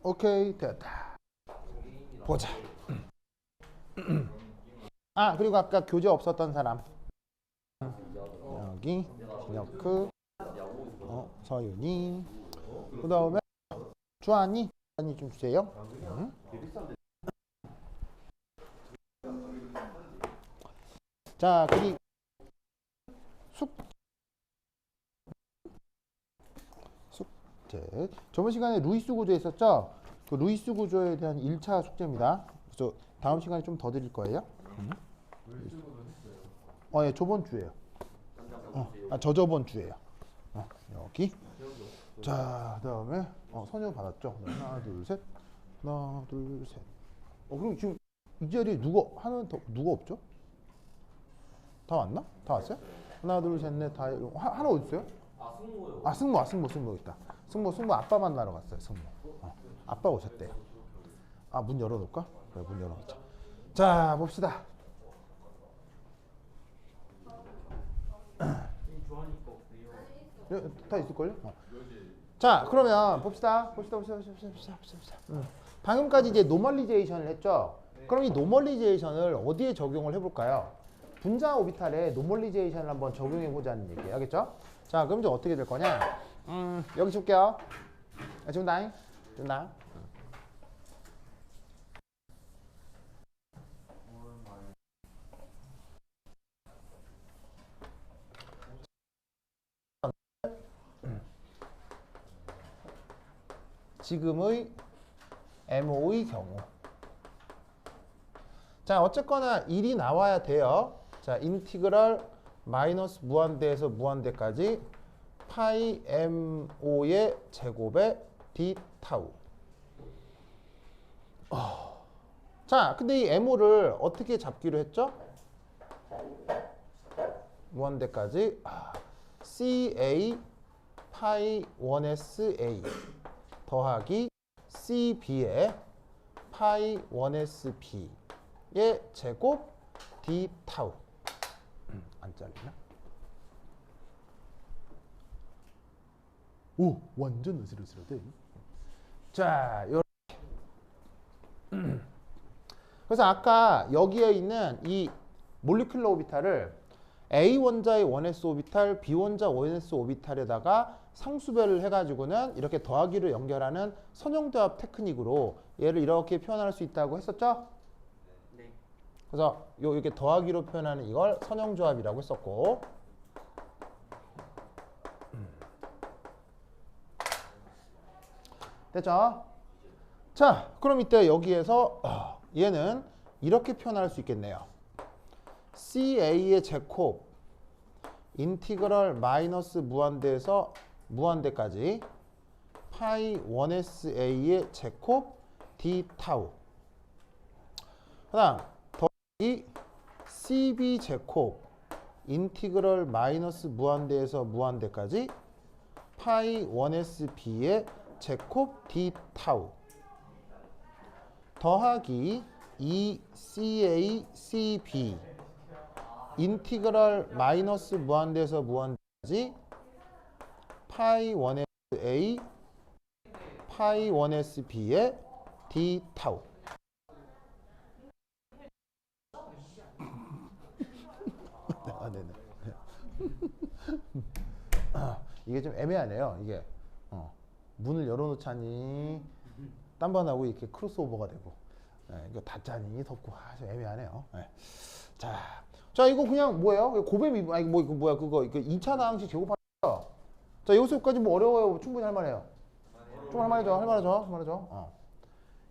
오케이, 됐다. 보자. 아, 그리고 아까 교재 없었던 사람. 여기 진혁크, 서윤이. 그 다음에 주한이 좀 주세요. 자, 그리고 숙제. 저번 시간에 루이스 구조 했었죠? 그 루이스 구조에 대한 1차 숙제입니다. 그래서 다음 시간에 좀 더 드릴 거예요. 예, 저번 주에요. 저번 주에요. 여기. 자, 그다음에 선영 받았죠? 하나, 둘, 셋. 하나, 둘, 셋. 그럼 지금 이 자리에 누가 없죠? 다 왔나? 다 왔어요? 하나, 둘, 셋, 넷, 다. 하나 어디 있어요? 승모 있다. 승모 아빠 만나러 갔어요. 승모. 아빠 오셨대요. 문 열어놓을까? 그래, 문 열어놓자. 자, 봅시다. 다 있을걸요? 자, 그러면 봅시다. 방금까지 이제 노멀리제이션을 했죠? 그럼 이 노멀리제이션을 어디에 적용을 해볼까요? 분자 오비탈에 노멀리제이션을 한번 적용해보자는 얘기예요. 알겠죠? 자, 그럼 이제 어떻게 될 거냐? 여기 줄게요. 지금 나잉? 지금 나? 지금의 MO의 경우. 자, 어쨌거나 1이 나와야 돼요. 자, 인티그럴 마이너스 무한대에서 무한대까지 파이 MO의 제곱에 D 타우. 자, 근데 이 MO를 어떻게 잡기로 했죠? 무한대까지 CA 파이 1SA 더하기 CB의 파이 1SB의 제곱 D 타우. 안 잘리나? 오, 완전 으슬으슬하대. 자, 요렇게. 그래서 아까 여기에 있는 이 몰리큘러 오비탈을 A 원자의 1s 오비탈, B 원자 1s 오비탈에다가 상수별을 해가지고는 이렇게 더하기로 연결하는 선형도합 테크닉으로 얘를 이렇게 표현할 수 있다고 했었죠? 네. 그래서 이렇게 더하기로 표현하는 이걸 선형조합이라고 했었고, 됐죠? 자, 그럼 이때 여기에서 얘는 이렇게 표현할 수 있겠네요. CA의 제곱 인티그럴 마이너스 무한대에서 무한대까지 파이 1SA의 제곱 D 타우. 그 다음 더하기 CB 제곱 인티그럴 마이너스 무한대에서 무한대까지 파이 1SB의 제곱 D 타우. 더하기 2CA CB 인티그럴 마이너스 무한대에서 무한대까지 파이 1SA 파이 1SB의 D 타우. 네네. 이게 좀 애매하네요. 이게 문을 열어놓자니 딴반하고 이렇게 크로스오버가 되고, 이거 닫자니 덮고 좀 애매하네요. 자, 이거 그냥 뭐예요? 고배 미분, 그거 2차 나항식 제곱하죠. 자, 여기서까지 뭐 어려워요? 충분히 할만해요. 좀 할만하죠.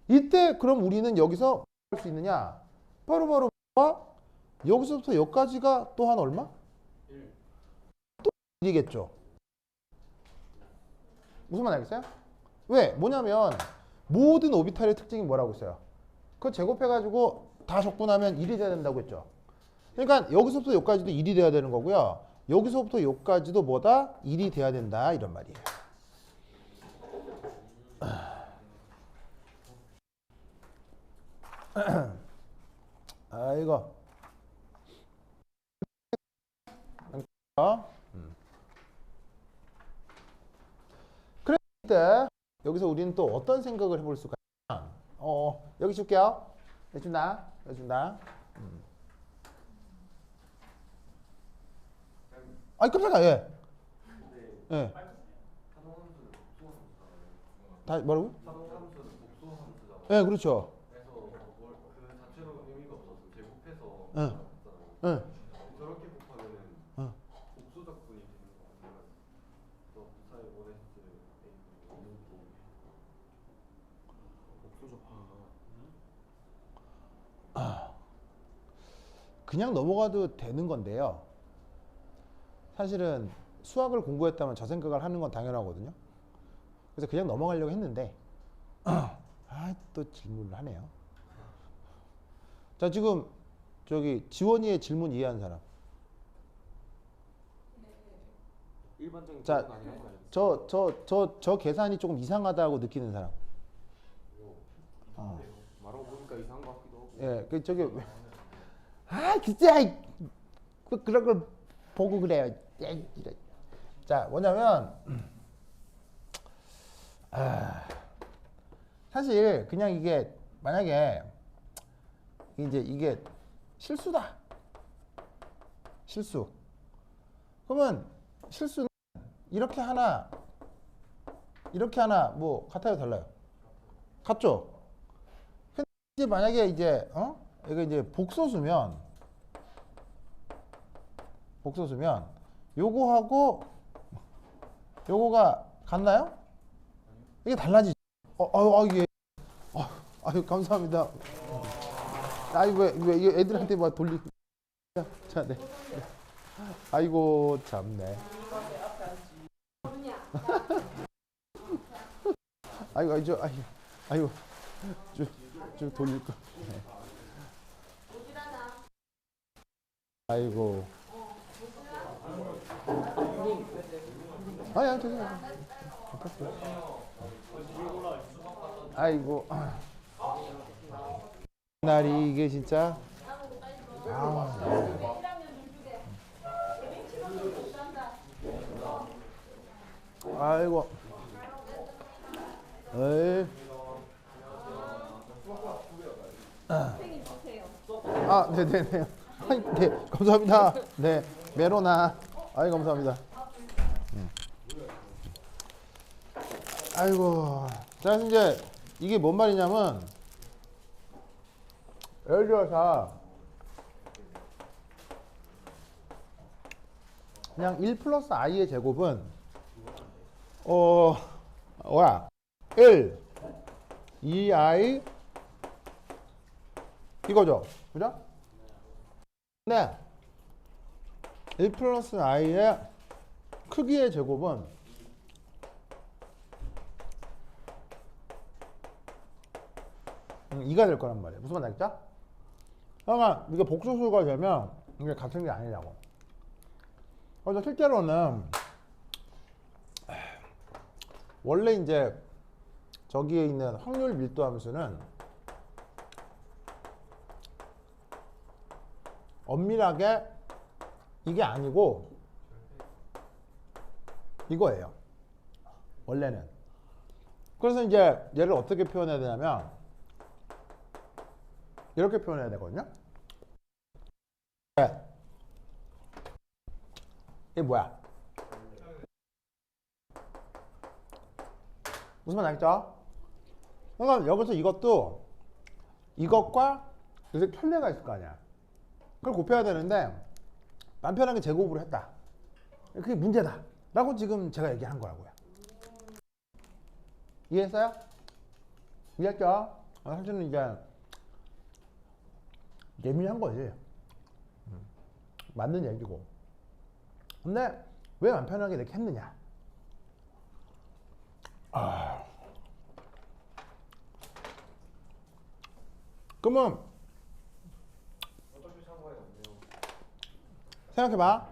이때 그럼 우리는 여기서 할 수 있느냐? 바로 여기서부터 여기까지가 또한 얼마? 또 1이겠죠. 무슨 말 알겠어요? 왜? 뭐냐면 모든 오비탈의 특징이 뭐라고 했어요? 그거 제곱해가지고 다 적분하면 1이 돼야 된다고 했죠. 그러니까 여기서부터 여기까지도 1이 돼야 되는 거고요. 여기서부터 여기까지도 뭐다? 1이 돼야 된다 이런 말이에요. 이거 그럴 때 여기서 우리는 또 어떤 생각을 해볼 수가 있냐. 여기 줄게요. 해준다. 해준다. 아이 깜짝이야. 예. 예. 다 뭐라고? 예, 그렇죠. 그래서 그 자체로 의미가 없어서 제곱해서 예. 예. 저렇게 곱하면은 어. 복수적분이 되는 거 아니면 더 부사의 원했을 그냥 넘어가도 되는 건데요. 사실은 수학을 공부했다면 저 생각을 하는 건 당연하거든요. 그래서 그냥 넘어가려고 했는데 또 질문을 하네요. 자, 지금 저기 지원이의 질문 이해한 사람. 일반적인 자, 저 계산이 조금 이상하다고 느끼는 사람. 말하고 보니까 이상한 것 같기도 하고. 예, 저기 진짜 그런 걸 보고 그래요. 자, 뭐냐면 사실 그냥 이게 만약에 이제 이게 실수다. 실수. 그러면 실수는 이렇게 하나 뭐 같아요, 달라요? 같죠? 근데 이제 만약에 이제 이거 이제 복소수면 요거하고 요거가 같나요? 이게 달라지죠. 이게 아유 감사합니다. 왜 이게 애들한테 막 돌리. 자, 네. 아이고 참네. 아이고 좀 돌릴 거. 네. 아이고. 아니 죄송해요. 아이고. 날이 이게 진짜. 아이고. 에이. 네네네. 네, 감사합니다. 네, 메로나. 아이 감사합니다. 아이고. 자, 이제 이게 뭔 말이냐면 예를 들어서 그냥 1 플러스 i의 제곱은 1, 2i 이거죠. 그죠? 네. 1 플러스 i의 크기의 제곱은 이가 될 거란 말이에요. 무슨 말 알겠죠? 그러니까 이게 복소수가 되면 이게 같은 게 아니라고. 그래서 실제로는 원래 이제 저기에 있는 확률 밀도 함수는 엄밀하게 이게 아니고 이거예요. 원래는. 그래서 이제 얘를 어떻게 표현해야 되냐면 이렇게 표현해야 되거든요. 이게 뭐야? 무슨 말 알겠죠? 그러니까 여기서 이것도 이것과 요새 편례가 있을 거 아니야. 그걸 곱해야 되는데 맘 편하게 제곱으로 했다. 그게 문제다. 라고 지금 제가 얘기한 거라고요. 이해했어요? 이해했죠? 사실은 이제 예민한 거지. 맞는 얘기고. 근데 왜 맘 편하게 이렇게 했느냐? 그러면 생각해봐.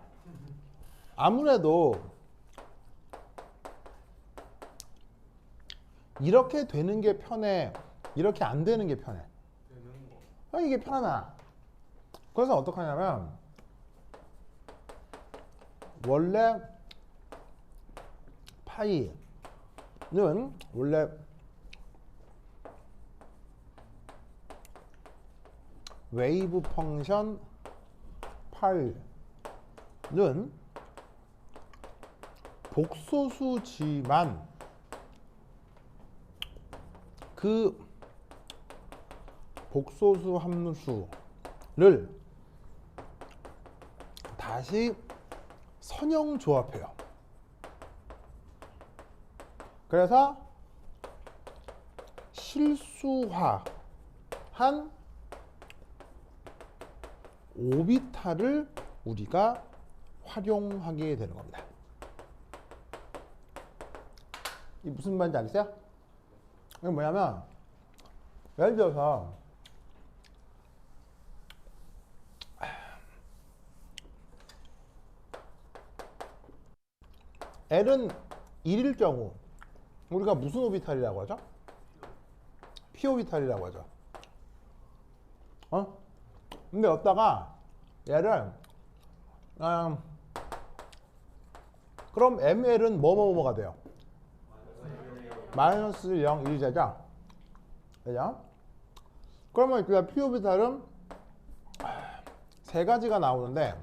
아무래도 이렇게 되는 게 편해, 이렇게 안 되는 게 편해. 이게 편하나. 그래서 어떻게 하냐면 원래 파이 원래 웨이브 펑션 8는 복소수지만 그 복소수 함수를 다시 선형 조합해요. 그래서 실수화한 오비탈을 우리가 활용하게 되는 겁니다. 이 무슨 말인지 알겠어요? 이게 뭐냐면 예를 들어서 L은 1일 경우 우리가 무슨 오비탈이라고 하죠? P 오비탈이라고 하죠. 근데 여기다가 얘를 그럼 ML은 뭐뭐뭐가 돼요? 마이너스 0, 1제죠? 그죠? 그러면 그 P 오비탈은 세 가지가 나오는데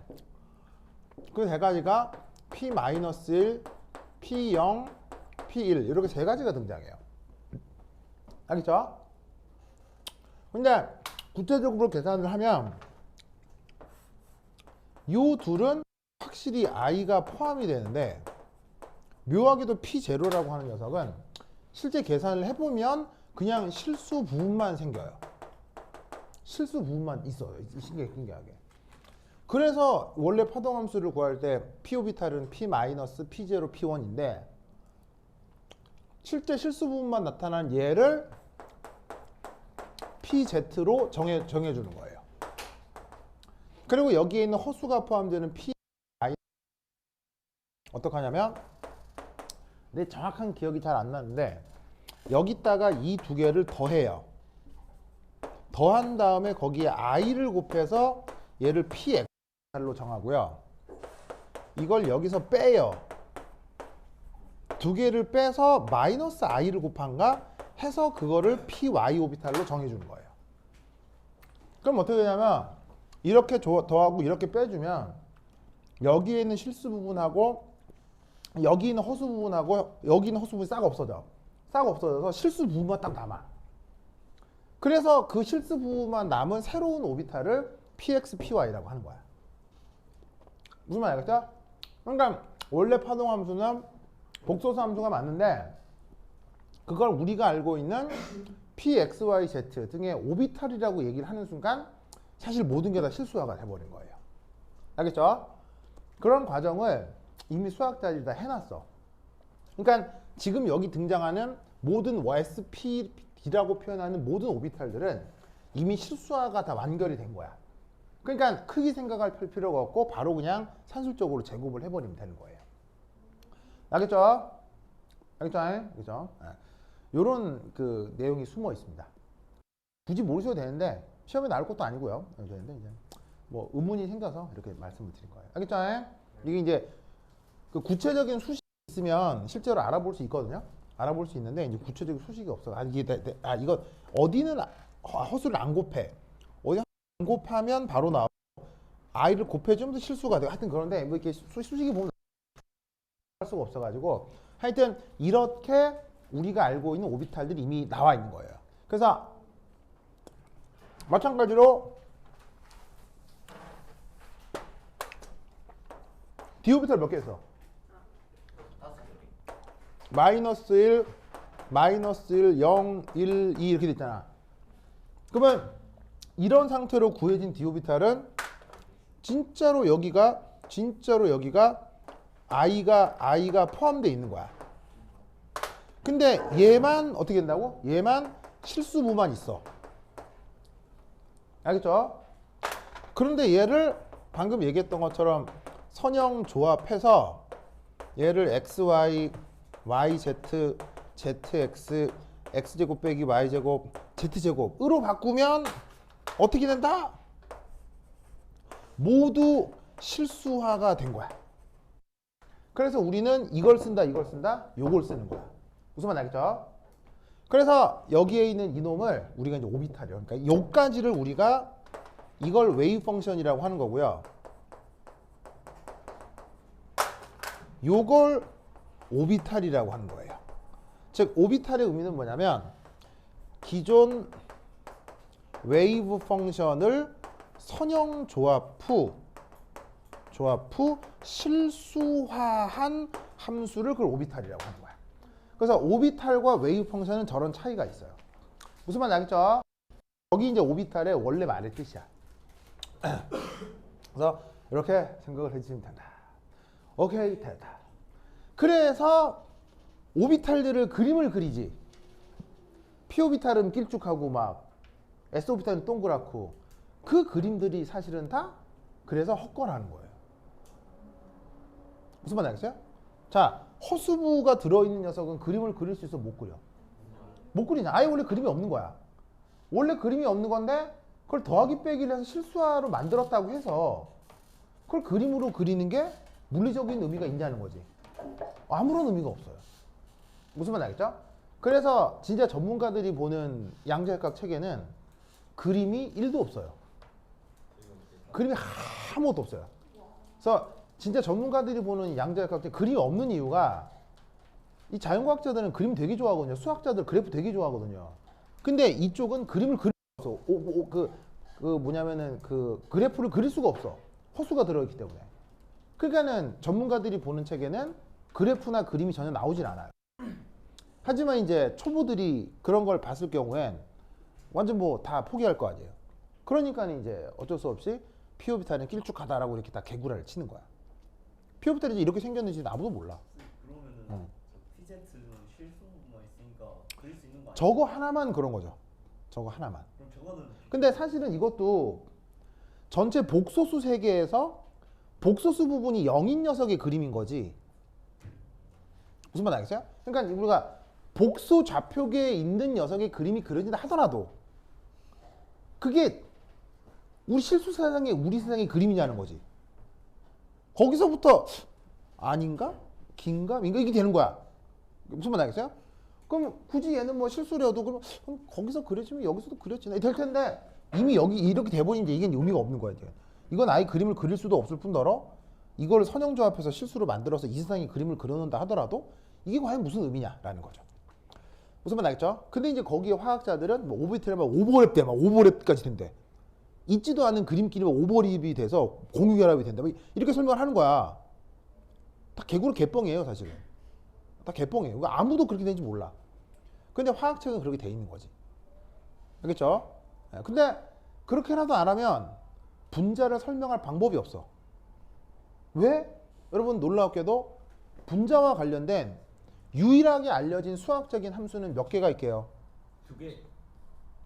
그 세 가지가 P-1, P0, P1 이렇게 세 가지가 등장해요. 알겠죠? 근데 구체적으로 계산을 하면 이 둘은 확실히 i가 포함이 되는데 묘하게도 P0라고 하는 녀석은 실제 계산을 해보면 그냥 실수 부분만 생겨요. 실수 부분만 있어요. 신기하게. 그래서 원래 파동함수를 구할 때 P 오비탈은 P-, P0, P1인데 실제 실수 부분만 나타난 얘를 PZ로 정해주는 거예요. 그리고 여기에 있는 허수가 포함되는 P 어떻게 하냐면 내 정확한 기억이 잘 안 나는데 여기다가 이 두 개를 더해요. 더한 다음에 거기에 i를 곱해서 얘를 PX로 정하고요. 이걸 여기서 빼요. 두 개를 빼서 마이너스 i를 곱한가 해서 그거를 PY 오비탈로 정해주는 거예요. 그럼 어떻게 되냐면 이렇게 더하고 이렇게 빼주면 여기에 있는 실수 부분하고 여기 있는 허수 부분하고 여기 있는 허수 부분이 싹 없어져. 싹 없어져서 실수 부분만 딱 남아. 그래서 그 실수 부분만 남은 새로운 오비탈을 PX, PY라고 하는 거야. 무슨 말 알겠죠? 그러니까 원래 파동함수는 복소수 함수가 맞는데 그걸 우리가 알고 있는 PXYZ 등의 오비탈이라고 얘기를 하는 순간 사실 모든 게 다 실수화가 돼버린 거예요. 알겠죠? 그런 과정을 이미 수학자들이 다 해놨어. 그러니까 지금 여기 등장하는 모든 SPD라고 표현하는 모든 오비탈들은 이미 실수화가 다 완결이 된 거야. 그러니까 크게 생각할 필요가 없고 바로 그냥 산술적으로 제곱을 해버리면 되는 거예요. 알겠죠? 알겠죠? 그죠? 요런 그 내용이 숨어 있습니다. 굳이 모르셔도 되는데 시험에 나올 것도 아니고요. 되는데 이제 뭐 의문이 생겨서 이렇게 말씀을 드린 거예요. 알겠죠? 이게 이제 그 구체적인 수식이 있으면 실제로 알아볼 수 있거든요. 알아볼 수 있는데 이제 구체적인 수식이 없어. 이거 어디는 허수를 안 곱해. 어디 안 곱하면 바로 나오고 i를 곱해주면 실수가 돼요. 하여튼 그런데 뭐 이렇게 수식이 보면 할 수가 없어가지고 하여튼 이렇게 우리가 알고 있는 오비탈들이 이미 나와 있는 거예요. 그래서 마찬가지로 D 오비탈 몇 개 있어? 마이너스 1, 마이너스 1, 0, 1, 2 이렇게 됐잖아. 그러면 이런 상태로 구해진 D 오비탈은 진짜로 여기가 i가 포함되어 있는 거야. 근데 얘만 어떻게 된다고? 얘만 실수부만 있어. 알겠죠? 그런데 얘를 방금 얘기했던 것처럼 선형 조합해서 얘를 xy, yz, zx, x제곱 빼기 y제곱, z제곱으로 바꾸면 어떻게 된다? 모두 실수화가 된 거야. 그래서 우리는 이걸 쓴다, 요걸 쓰는 거야. 무슨 말 알겠죠? 그래서 여기에 있는 이놈을 우리가 이제 오비탈이요. 그러니까 요까지를 우리가 이걸 웨이브 펑션이라고 하는 거고요. 요걸 오비탈이라고 하는 거예요. 즉 오비탈의 의미는 뭐냐면 기존 웨이브 펑션을 선형 조합 후 실수화한 함수를 그걸 오비탈이라고 하는 거야. 그래서 오비탈과 웨이브 펑션은 저런 차이가 있어요. 무슨 말인지 알겠죠? 여기 이제 오비탈의 원래 말의 뜻이야. 그래서 이렇게 생각을 해주시면 된다. 오케이, 됐다. 그래서 오비탈들을 그림을 그리지. p 오비탈은 길쭉하고 막 s 오비탈은 동그랗고 그 그림들이 사실은 다 그래서 헛거라는 거예요. 무슨 말인지 알겠어요? 자, 허수부가 들어있는 녀석은 그림을 그릴 수 있어 못 그려? 못 그리냐? 아예 원래 그림이 없는 거야. 원래 그림이 없는 건데 그걸 더하기 빼기를 해서 실수화로 만들었다고 해서 그걸 그림으로 그리는 게 물리적인 의미가 있냐는 거지. 아무런 의미가 없어요. 무슨 말인지 알겠죠? 그래서 진짜 전문가들이 보는 양자역학 책에는 그림이 1도 없어요. 그림이 아무것도 없어요. 그래서 진짜 전문가들이 보는 양자역학 책 그림이 없는 이유가 이 자연과학자들은 그림 되게 좋아하거든요. 수학자들 그래프 되게 좋아하거든요. 근데 이쪽은 그림을 그릴 수 없어. 뭐냐면은 그 그래프를 그릴 수가 없어. 허수가 들어있기 때문에. 그러니까는 전문가들이 보는 책에는 그래프나 그림이 전혀 나오질 않아요. 하지만 이제 초보들이 그런 걸 봤을 경우엔 완전 뭐 다 포기할 거 아니에요. 그러니까 이제 어쩔 수 없이 p 오비탈은 길쭉하다라고 이렇게 다 개구라를 치는 거야. p 오비탈이 이렇게 생겼는지 아무도 몰라. 그러면은 PZ는 실수만 있으니까 그릴 수 있는 거 아니야? 저거 하나만 그런 거죠. 저거 하나만. 그럼 저거는 근데 사실은 이것도 전체 복소수 세계에서 복소수 부분이 0인 녀석의 그림인 거지. 무슨 말 알겠어요? 그러니까 우리가 복소 좌표계에 있는 녀석의 그림이 그려진다 하더라도 그게 우리 실수 세상의 우리 세상의 그림이냐는 거지. 거기서부터 아닌가? 긴가? 민가? 이게 되는 거야. 무슨 말 알겠어요? 그럼 굳이 얘는 뭐 실수려도 그럼 거기서 그려지면 여기서도 그려지나 될 텐데 이미 여기 이렇게 돼버리면 이게 의미가 없는 거야. 이제. 이건 아예 그림을 그릴 수도 없을 뿐더러 이걸 선형조합해서 실수로 만들어서 이 세상에 그림을 그려놓는다 하더라도 이게 과연 무슨 의미냐라는 거죠. 무슨 말 알겠죠? 근데 이제 거기에 화학자들은 뭐 오비트를 막 오버랩 돼, 막 오버랩까지 된대. 있지도 않은 그림끼리 오버립이 돼서 공유결합이 된다. 이렇게 설명을 하는 거야. 다 개구로 개뻥이에요, 사실은. 다 개뻥이에요. 그러니까 아무도 그렇게 되는지 몰라. 근데 화학책은 그렇게 돼 있는 거지. 알겠죠? 근데 그렇게라도 안 하면 분자를 설명할 방법이 없어. 왜? 여러분 놀라웠게도 분자와 관련된 유일하게 알려진 수학적인 함수는 몇 개가 있게요? 2개.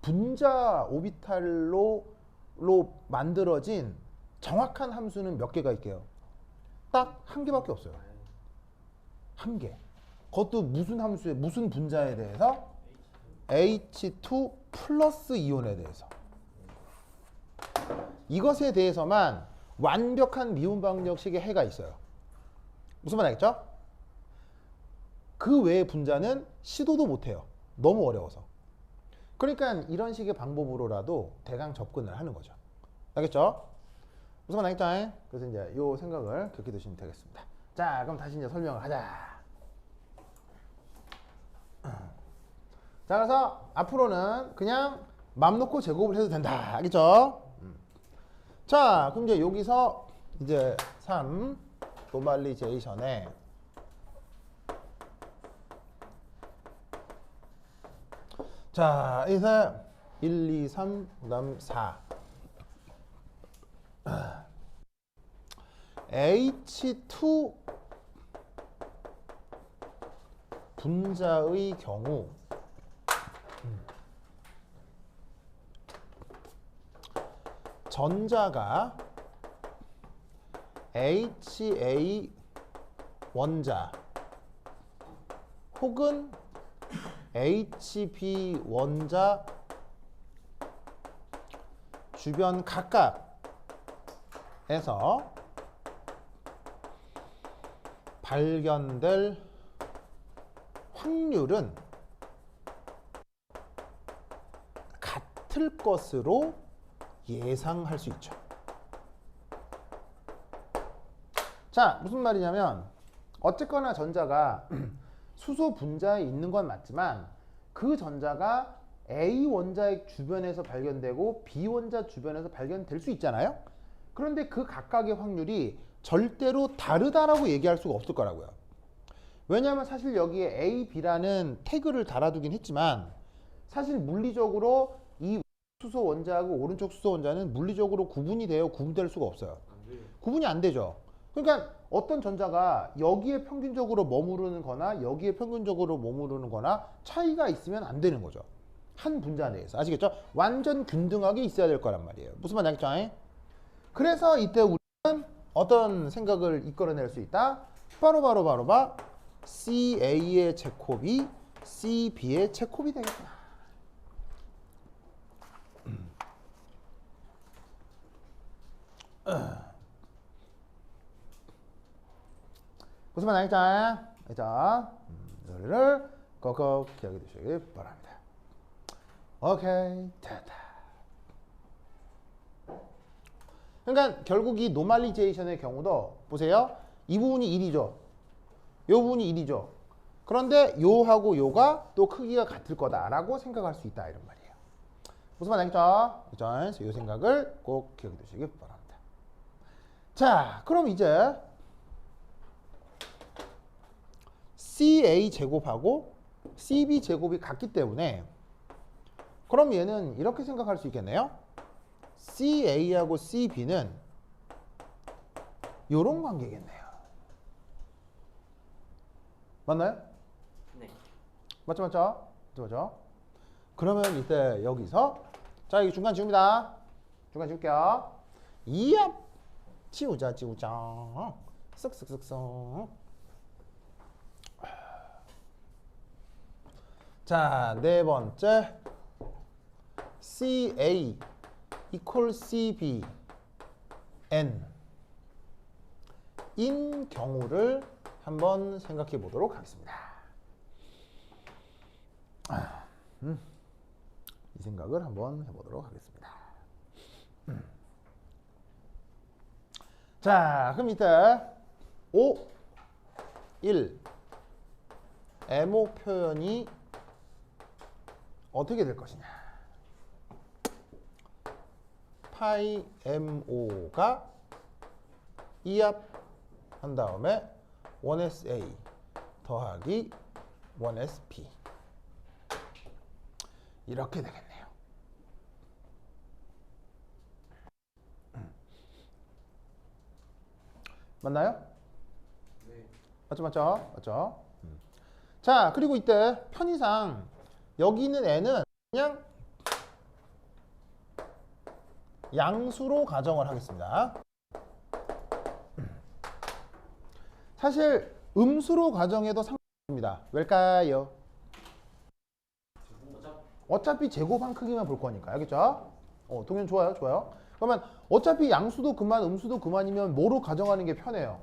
분자 오비탈로 만들어진 정확한 함수는 몇 개가 있게요? 딱 한 개밖에 없어요. 한 개. 그것도 무슨 함수에 무슨 분자에 대해서? H2 플러스 이온에 대해서. 이것에 대해서만 완벽한 미분 방정식의 해가 있어요. 무슨 말 알겠죠? 그 외의 분자는 시도도 못해요. 너무 어려워서. 그러니까 이런 식의 방법으로라도 대강 접근을 하는 거죠. 알겠죠? 무슨 말 알겠죠? 그래서 이제 이 생각을 그렇게 두시면 되겠습니다. 자, 그럼 다시 이제 설명을 하자. 자, 그래서 앞으로는 그냥 맘 놓고 제곱을 해도 된다. 알겠죠? 자, 그럼 이제 여기서 이제 3 노멀리제이션에 자, 이제 1, 2, 3, 그다음 4. H2 분자의 경우 전자가 HA 원자 혹은 HB 원자 주변 각각에서 발견될 확률은 같을 것으로 예상할 수 있죠. 자, 무슨 말이냐면 어쨌거나 전자가 수소 분자에 있는 건 맞지만 그 전자가 A 원자핵 주변에서 발견되고 B 원자 주변에서 발견될 수 있잖아요. 그런데 그 각각의 확률이 절대로 다르다라고 얘기할 수가 없을 거라고요. 왜냐하면 사실 여기에 A, B라는 태그를 달아두긴 했지만 사실 물리적으로 이 수소 원자하고 오른쪽 수소 원자는 물리적으로 구분될 수가 없어요. 구분이 안 되죠. 그러니까 어떤 전자가 여기에 평균적으로 머무르는 거나 여기에 평균적으로 머무르는 거나 차이가 있으면 안 되는 거죠. 한 분자 내에서. 아시겠죠? 완전 균등하게 있어야 될 거란 말이에요. 무슨 말인지 알겠죠? 그래서 이때 우리는 어떤 생각을 이끌어낼 수 있다? 바로 CA의 제곱이 CB의 제곱이 되겠다. 무슨 말인지 알겠죠? 이거를 꼭꼭 기억해 두시기 바랍니다. 오케이, 됐다. 그러니까 결국 이 노멀리제이션의 경우도 보세요. 이 부분이 1이죠. 이 부분이 1이죠. 그런데 요하고 요가 또 크기가 같을 거다라고 생각할 수 있다 이런 말이에요. 무슨 말인지 알겠죠? 그래서 이 생각을 꼭 기억해 두시기 바랍니다. 자, 그럼 이제 CA 제곱하고 CB 제곱이 같기 때문에 그럼 얘는 이렇게 생각할 수 있겠네요. CA하고 CB는 이런 관계겠네요. 맞나요? 네. 맞죠? 그러면 이때 여기서 자, 여기 중간 지웁니다. 중간 지울게요. 이야, 지우자. 쓱쓱쓱쓱. 자, 네 번째 CA equals CB N 인 경우를 한번 생각해 보도록 하겠습니다. 이 생각을 한번 해보도록 하겠습니다. 자, 그럼 이때 5, 1 MO 표현이 어떻게 될 것이냐. 파이 MO가 이합 한 다음에 1SA 더하기 1SP 이렇게 되겠네요. 맞나요? 네. 맞죠? 자, 그리고 이때 편의상 여기 있는 N은 그냥 양수로 가정을 하겠습니다. 사실 음수로 가정해도 상관없습니다. 왜일까요? 어차피 제곱한 크기만 볼 거니까. 알겠죠? 동현 좋아요. 그러면 어차피 양수도 그만 음수도 그만이면 뭐로 가정하는 게 편해요?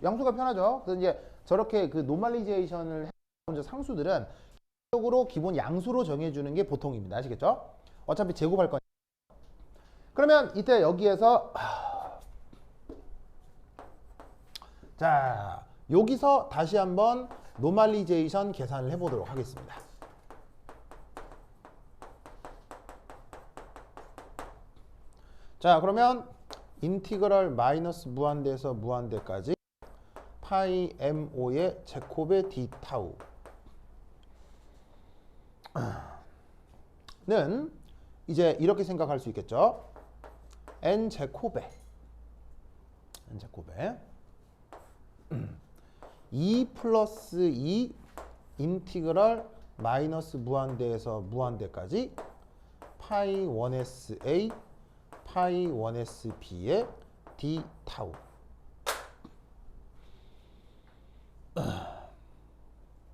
양수가 편하죠. 그래서 이제 저렇게 그 노멀리제이션을 해온 상수들은 기본적으로 기본 양수로 정해주는 게 보통입니다. 아시겠죠? 어차피 제곱할 거니까. 그러면 이때 여기에서 자, 여기서 다시 한번 노멀리제이션 계산을 해보도록 하겠습니다. 자, 그러면 인티그럴 마이너스 무한대에서 무한대까지 파이 MO의 제곱의 D 타우는 이제 이렇게 생각할 수 있겠죠. N 제곱에 2 플러스 2 인티그럴 마이너스 무한대에서 무한대까지 파이 1SA 파이 1SB의 D 타우.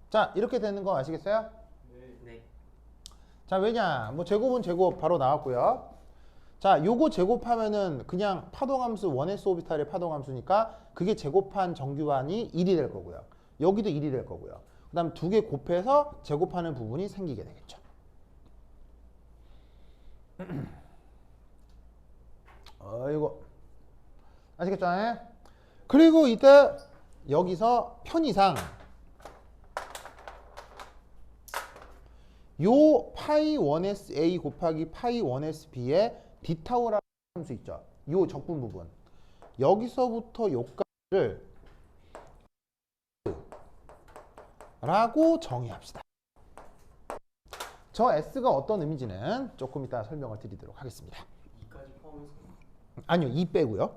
자, 이렇게 되는 거 아시겠어요? 네. 자, 왜냐? 뭐 제곱은 제곱 바로 나왔고요. 자, 요거 제곱하면은 그냥 파동함수 1S 오비탈의 파동함수니까 그게 제곱한 정규환이 1이 될 거고요. 여기도 1이 될 거고요. 그 다음 2개 곱해서 제곱하는 부분이 생기게 되겠죠. 이거 아시겠죠? 그리고 이때 여기서 편의상 요 파이 1s a 곱하기 파이 1s b의 d타우라는 함수 있죠. 요 적분 부분. 여기서부터 요까지를 라고 정의합시다. 저 s가 어떤 의미인지는 조금 이따 설명을 드리도록 하겠습니다. 2까지 포함해서 아니요, 2 빼고요.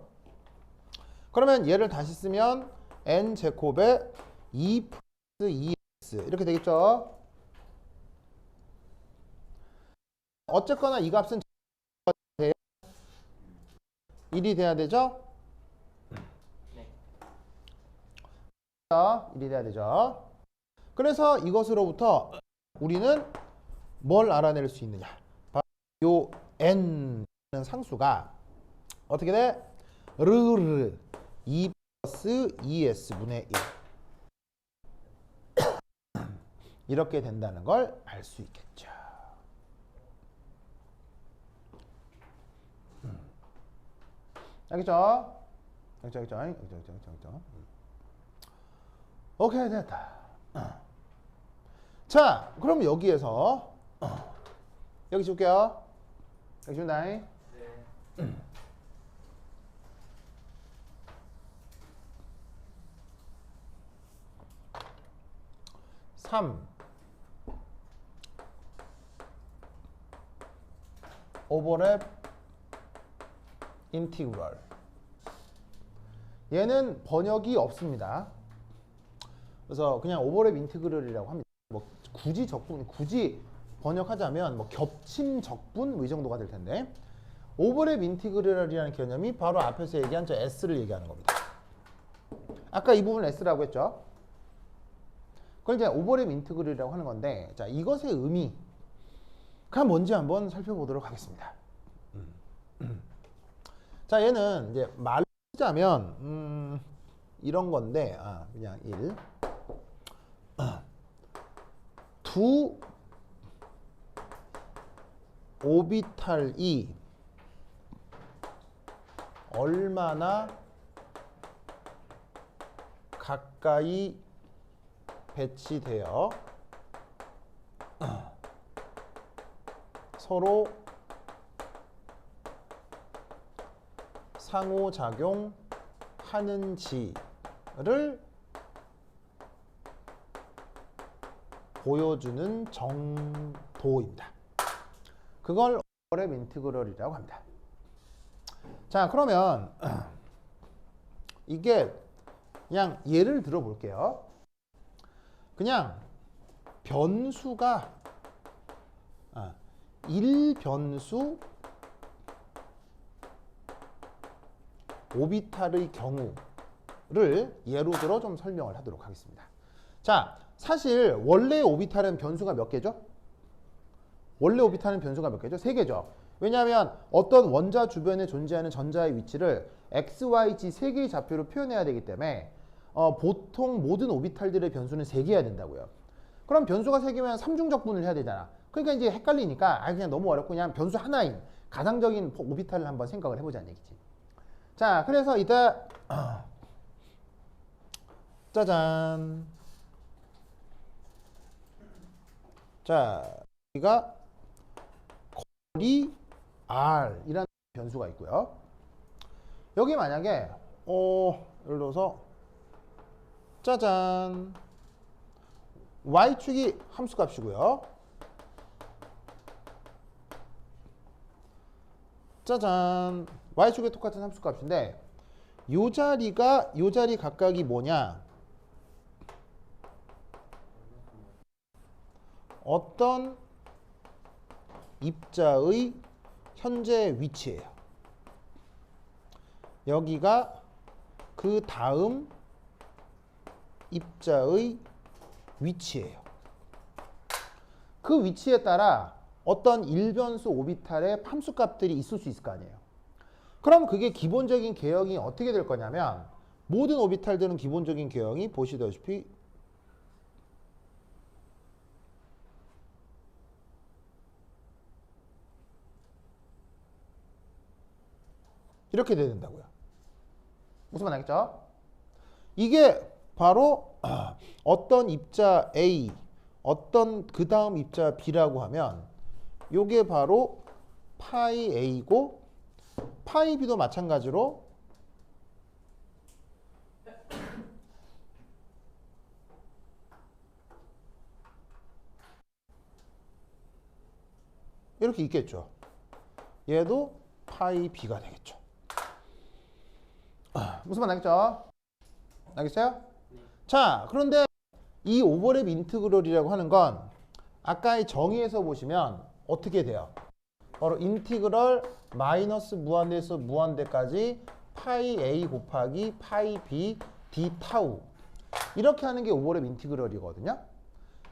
그러면 얘를 다시 쓰면 n 제곱에 2 플러스 2s 이렇게 되겠죠. 어쨌거나 이 값은 1이 돼야 되죠? 네. 1이 돼야 되죠. 그래서 이것으로부터 우리는 뭘 알아낼 수 있느냐? 바로 요 n는 상수가 어떻게 돼? 르르 2 플러스 2s 분의 1 이렇게 된다는 걸 알 수 있겠죠. 알겠죠? 알겠죠? 오케이, 됐다. 자, 그럼 여기에서 여기 줄게요. 여기 준다. 네. 3 오버랩 인티그럴. 얘는 번역이 없습니다. 그래서 그냥 오버랩 인티그럴이라고 합니다. 뭐 굳이 적분, 굳이 번역하자면 뭐 겹침 적분 뭐 이 정도가 될 텐데, 오버랩 인티그럴이라는 개념이 바로 앞에서 얘기한 저 s를 얘기하는 겁니다. 아까 이 부분 s라고 했죠. 그걸 이제 오버랩 인티그럴이라고 하는 건데, 자, 이것의 의미가 뭔지 한번 살펴보도록 하겠습니다. 자, 얘는 이제 말로 하자면 이런 건데, 그냥 1 두 오비탈이 얼마나 가까이 배치되어 서로 상호작용하는지를 보여주는 정도입니다. 그걸 오버랩 인티그럴이라고 합니다. 자, 그러면 이게 그냥 예를 들어 볼게요. 그냥 변수가 1변수 오비탈의 경우를 예로 들어 좀 설명을 하도록 하겠습니다. 자, 사실 원래 오비탈은 변수가 몇 개죠? 원래 오비탈은 변수가 몇 개죠? 3개죠. 왜냐하면 어떤 원자 주변에 존재하는 전자의 위치를 x, y, z 3개의 좌표로 표현해야 되기 때문에 보통 모든 오비탈들의 변수는 3개여야 된다고요. 그럼 변수가 3개면 삼중적분을 해야 되잖아. 그러니까 이제 헷갈리니까 그냥 너무 어렵고 그냥 변수 하나인 가상적인 오비탈을 한번 생각을 해보자는 얘기지. 자, 그래서 이따 짜잔. 자, 여기가 거리 r이라는 변수가 있고요. 여기 만약에 예를 들어서 짜잔 y축이 함수값이고요. 짜잔 y축에 똑같은 함수값인데 요 자리가 요 자리 각각이 뭐냐? 어떤 입자의 현재 위치예요. 여기가 그 다음 입자의 위치예요. 그 위치에 따라 어떤 일변수 오비탈의 함수값들이 있을 수 있을 거 아니에요. 그럼 그게 기본적인 개형이 어떻게 될 거냐면 모든 오비탈들은 기본적인 개형이 보시다시피 이렇게 돼야 된다고요. 무슨 말 알겠죠? 이게 바로 어떤 입자 A, 어떤 그 다음 입자 B라고 하면 요게 바로 파이 A고 파이 B도 마찬가지로 이렇게 있겠죠. 얘도 파이 B가 되겠죠. 무슨 말 알겠죠? 알겠어요? 자, 그런데 이 오버랩 인티그럴이라고 하는 건 아까의 정의에서 보시면 어떻게 돼요? 바로 인티그럴 마이너스 무한대에서 무한대까지 파이 A 곱하기 파이 B d 타우 이렇게 하는 게 오버랩 인티그럴이거든요.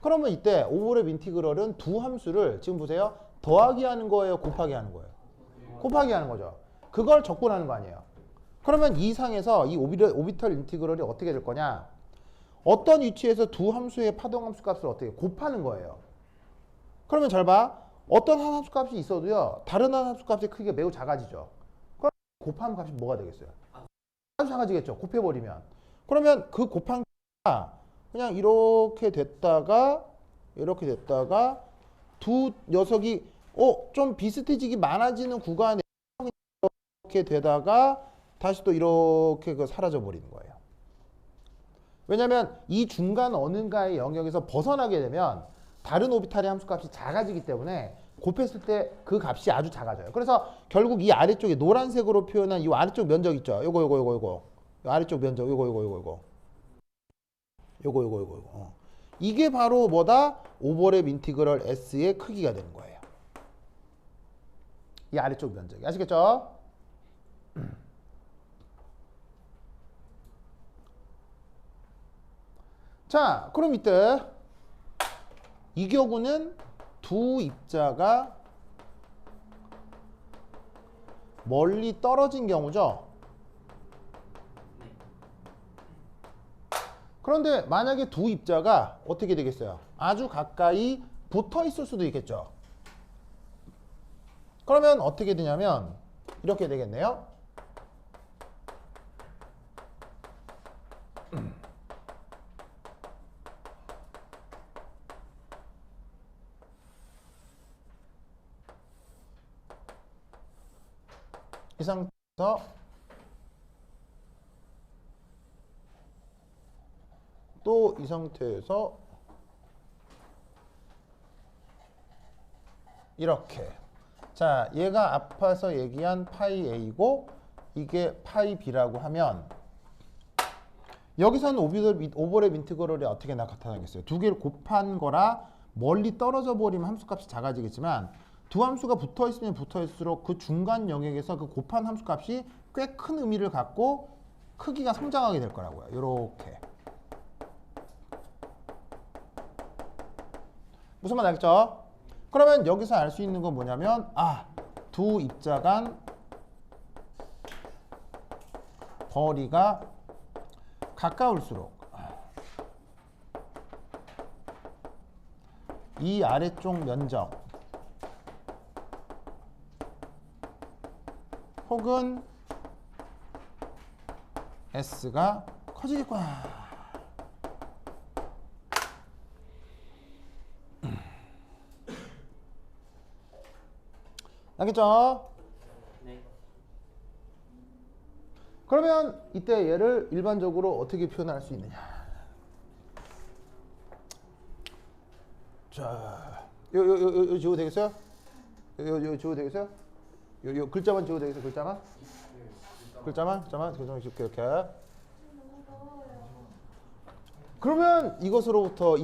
그러면 이때 오버랩 인티그럴은 두 함수를 지금 보세요. 더하기 하는 거예요? 곱하기 하는 거예요? 곱하기 하는 거죠. 그걸 적분하는 거 아니에요. 그러면 이 상에서 이 오비털 인티그럴이 어떻게 될 거냐? 어떤 위치에서 두 함수의 파동함수 값을 어떻게 곱하는 거예요. 그러면 잘 봐. 어떤 한 함수 값이 있어도요. 다른 한 함수 값의 크기가 매우 작아지죠. 그럼 곱한 값이 뭐가 되겠어요? 아주 작아지겠죠. 곱해버리면. 그러면 그 곱한 값이 그냥 이렇게 됐다가 두 녀석이 좀 비슷해지기 많아지는 구간에 이렇게 되다가 다시 또 이렇게 사라져 버리는 거예요. 왜냐하면 이 중간 어딘가의 영역에서 벗어나게 되면 다른 오비탈의 함수값이 작아지기 때문에 곱했을 때 그 값이 아주 작아져요. 그래서 결국 이 아래쪽에 노란색으로 표현한 이 아래쪽 면적 있죠. 요거. 요 아래쪽 면적 요거. 이게 바로 뭐다? 오버랩 인티그럴 S의 크기가 되는 거예요. 이 아래쪽 면적이. 아시겠죠? 자, 그럼 이때 이 경우는 두 입자가 멀리 떨어진 경우죠. 그런데 만약에 두 입자가 어떻게 되겠어요? 아주 가까이 붙어 있을 수도 있겠죠. 그러면 어떻게 되냐면 이렇게 되겠네요. 이 상태에서 또 이 상태에서 이렇게. 자, 얘가 앞에서 얘기한 파이 A고 이게 파이 B라고 하면 여기서는 오버랩 인티그럴이 어떻게 나타나겠어요? 두 개를 곱한 거라 멀리 떨어져 버리면 함수값이 작아지겠지만 두 함수가 붙어 있으면 붙어 있을수록 그 중간 영역에서 그 곱한 함수값이 꽤 큰 의미를 갖고 크기가 성장하게 될 거라고요. 이렇게. 무슨 말 알겠죠? 그러면 여기서 알 수 있는 건 뭐냐면 두 입자 간 거리가 가까울수록 이 아래쪽 면적 혹은 S가 커지겠구나. 알겠죠? 네. 그러면 이때 얘를 일반적으로 어떻게 표현할 수 있느냐? 자, 요 지워도 되겠어요? 요 지워도 되겠어요? 요 글자만 지워도 되겠어요? 글자만 이렇게. 그러면 이것으로부터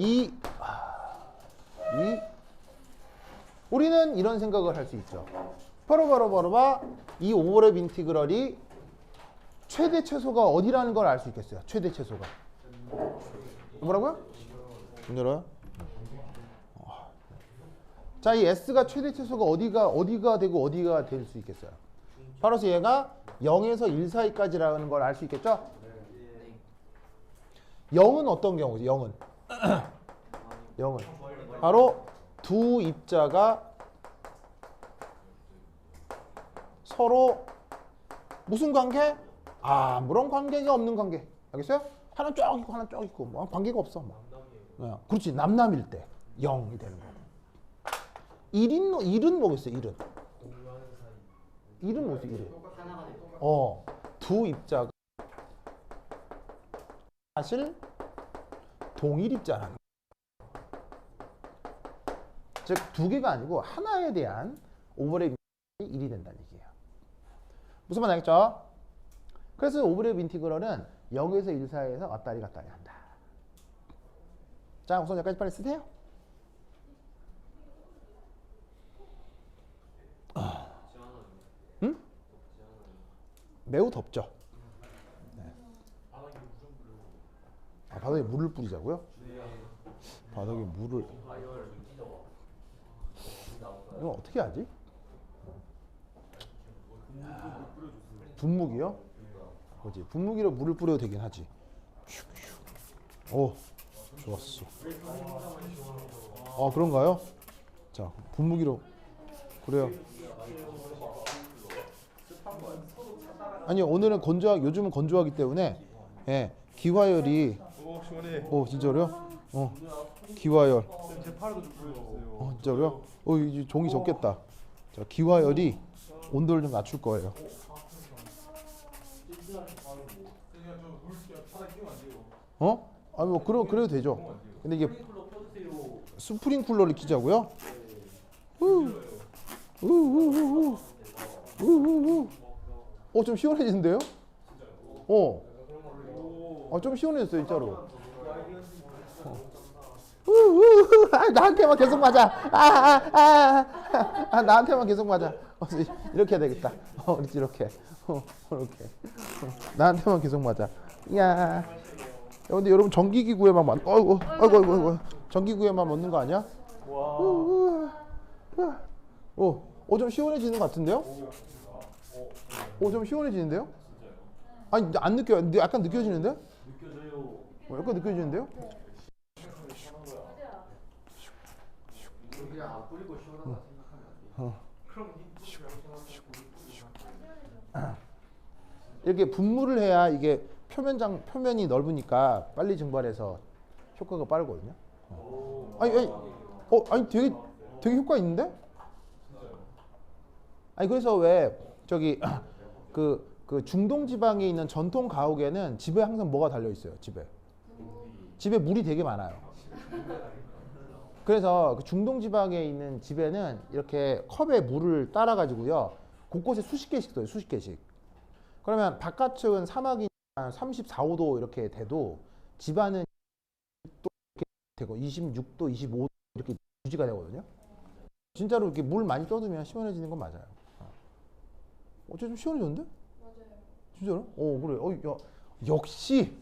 우리는 이런 생각을 할 수 있죠. 바로 이 오버랩 인티그럴이 최대 최소가 어디라는 걸 알 수 있겠어요. 최대 최소가. 뭐라고요? 열어요? 자, 이 S가 최대 최소가 어디가 되고 어디가 될 수 있겠어요. 바로 얘가 0에서 1 사이까지라는 걸 알 수 있겠죠? 0은 어떤 경우죠? 0은 바로 두 입자가 서로 무슨 관계? 아무런 관계가 없는 관계. 알겠어요? 하나 쭉 있고 하나 쭉 있고 뭐 관계가 없어. 뭐. 그렇지. 남남일 때 0이 되는 거고. 1은 뭐겠어요? 1은. 1은 뭐지? 1은. 두 입자가 사실 동일 입자라는 거예요. 즉 두 개가 아니고 하나에 대한 오버랩 인티그럴이 1이 된다는 얘기예요. 무슨 말 알겠죠? 그래서 오버랩 인티그럴은 0에서 1 사이에서 왔다리 갔다리 한다. 자, 우선 여기까지 빨리 쓰세요. 응? 매우 덥죠. 네. 바닥에 물을 뿌리자고요? 바닥에 물을 이거 어떻게 하지? 분무기요? 그렇지. 분무기로 물을 뿌려도 되긴 하지. 오, 좋았어. 그런가요? 자, 분무기로. 그래요. 아니요, 오늘은 요즘은 건조하기 때문에, 예, 기화열이. 시원해. 진짜로요? 기화열. 제 팔에도 좀 보여주세요. 진짜로요? 이제 종이 적겠다. 자, 기화열이 온도를 좀 낮출 거예요. 아니 뭐 그래도 되죠. 근데 이게 스프링쿨러를 키자고요? 좀 시원해진대요? 좀 시원해졌어요, 진짜로. 나한테만 계속 맞아. 나한테만 계속 맞아. 이렇게 해야 되겠다. 그렇지, 이렇게. 이렇게. 나한테만 계속 맞아. 야. 근데 여러분 전기기구에만 아이고. 전기기구에만 맞는 거 아니야? 좀 시원해지는 것 같은데요? 좀 시원해지는데요? 아니, 안 느껴요. 약간 느껴지는데? 느껴져요. 약간 느껴지는데요? 그냥 안 뿌리고 시원하다 생각하면 이렇게 분무를 해야 이게 표면이 넓으니까 빨리 증발해서 효과가 빠르거든요. 아니 되게 효과 있는데? 아니 그래서 왜 저기 그 중동 지방에 있는 전통 가옥에는 집에 항상 뭐가 달려 있어요. 집에 물이 되게 많아요. 그래서 그 중동 지방에 있는 집에는 이렇게 컵에 물을 따라 가지고요. 곳곳에 수십 개씩 써요. 수십 개씩. 그러면 바깥은 사막이 34, 5도 이렇게 돼도 집안은 또 이렇게 되고 26도, 25도 이렇게 유지가 되거든요. 진짜로 이렇게 물 많이 떠두면 시원해지는 건 맞아요. 좀 시원해졌는데? 맞아요. 진짜로? 그래. 역시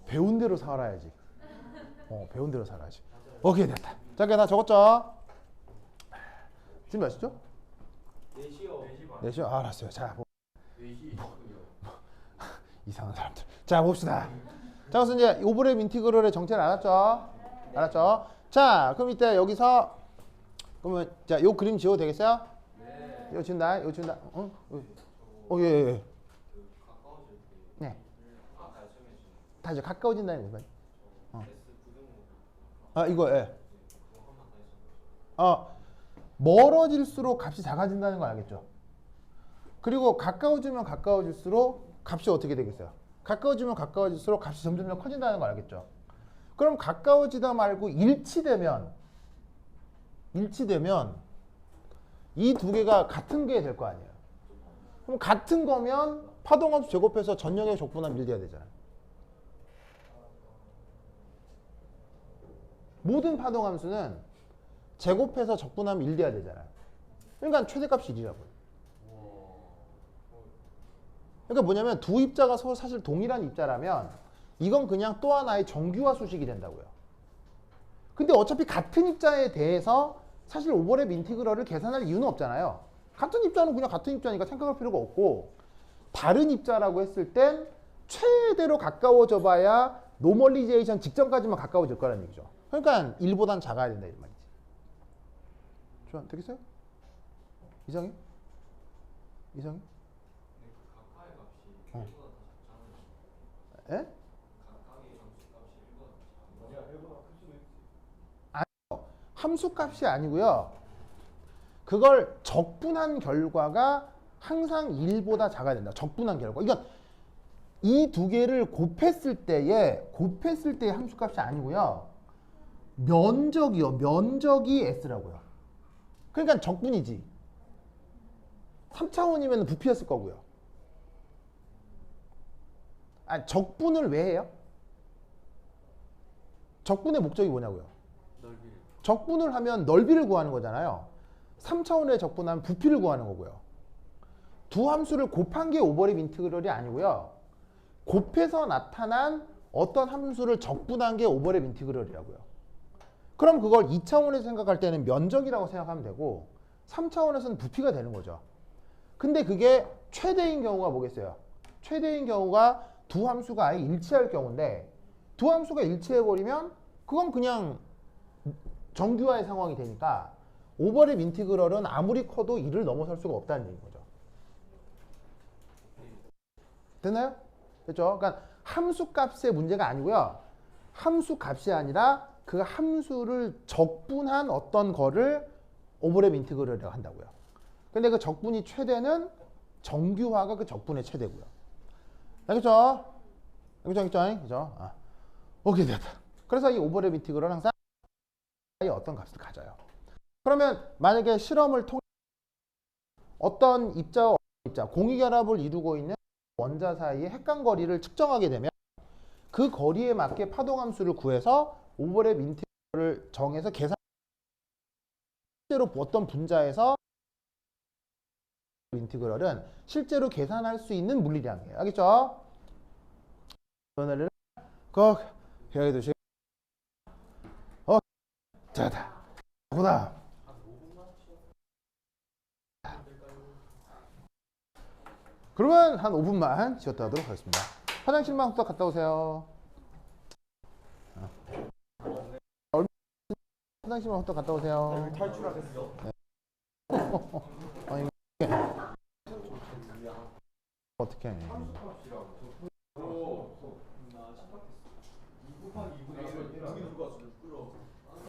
배운 대로 살아야지. 배운 대로 살아야지. 오케이, 됐다. 자, 나 적었죠? 지금 몇 시죠? 4시요 4시요? 알았어요. 자, 4시 이상한 사람들. 자, 봅시다. 자, 그래서 이제 오버랩 인티그럴의 정체를 알았죠? 알았죠? 자, 그럼 이때 여기서 그러면 자, 요 그림 지워도 되겠어요? 네. 이거 지운다. 예. 네. 다 이제 가까워진다는 거예요. 이거 예. 멀어질수록 값이 작아진다는 거 알겠죠? 그리고 가까워지면 가까워질수록 값이 어떻게 되겠어요? 가까워지면 가까워질수록 값이 점점 커진다는 거 알겠죠? 그럼 가까워지다 말고 일치되면 이 두 개가 같은 게 될 거 아니에요. 그럼 같은 거면 파동함수 제곱해서 전역의 적분함 1돼야 되잖아요. 모든 파동함수는 제곱해서 적분하면 1돼야 되잖아요. 그러니까 최대값이 1이라고요. 그러니까 뭐냐면 두 입자가 서로 사실 동일한 입자라면 이건 그냥 또 하나의 정규화 수식이 된다고요. 근데 어차피 같은 입자에 대해서 사실 오버랩 인티그럴을 계산할 이유는 없잖아요. 같은 입자는 그냥 같은 입자니까 생각할 필요가 없고 다른 입자라고 했을 땐 최대로 가까워져 봐야 노멀리제이션 직전까지만 가까워질 거라는 얘기죠. 그러니까 1보단 작아야 된다 이 말이지. 좋아, 되겠어요? 이상해? 예? 함수값이 아니고요. 그걸 적분한 결과가 항상 1보다 작아야 된다. 적분한 결과. 이건 이 두 개를 곱했을 때의 함수값이 아니고요. 면적이요. 면적이 S라고요. 그러니까 적분이지. 3차원이면 부피였을 거고요. 아, 적분을 왜 해요? 적분의 목적이 뭐냐고요? 넓이. 적분을 하면 넓이를 구하는 거잖아요. 3차원의 적분하면 부피를 구하는 거고요. 두 함수를 곱한 게 오버랩 인티그럴이 아니고요. 곱해서 나타난 어떤 함수를 적분한 게 오버랩 인티그럴이라고요. 그럼 그걸 2차원에서 생각할 때는 면적이라고 생각하면 되고 3차원에서는 부피가 되는 거죠. 근데 그게 최대인 경우가 뭐겠어요? 최대인 경우가 두 함수가 아예 일치할 경우인데 두 함수가 일치해버리면 그건 그냥 정규화의 상황이 되니까 오버랩 인티그럴은 아무리 커도 1을 넘어설 수가 없다는 얘기인 거죠. 됐나요? 됐죠? 그러니까 함수 값의 문제가 아니고요. 함수 값이 아니라 그 함수를 적분한 어떤 거를 오버랩 인티그럴이라고 한다고요. 근데 그 적분이 최대는 정규화가 그 적분의 최대고요. 알겠죠? 알겠죠? 그죠? 아. 오케이, 됐다. 그래서 이 오버랩 인티그럴은 항상 어떤 값을 가져요. 그러면 만약에 실험을 통해 어떤 입자와 입자, 공유결합을 이루고 있는 원자 사이의 핵간거리를 측정하게 되면 그 거리에 맞게 파동함수를 구해서 오버랩 인티그럴을 정해서 계산 실제로 어떤 분자에서 인티그럴은 실제로 계산할 수 있는 물리량이에요. 알겠죠? 오늘은 꼭 배워야 되시. 자, 보다. 그러면 한 5분만 쉬었다 하도록 하겠습니다. 화장실만 후딱 갔다 오세요. 화장실만 후딱 갔다 오세요. 탈출하겠어. 아니, 어떻게 해.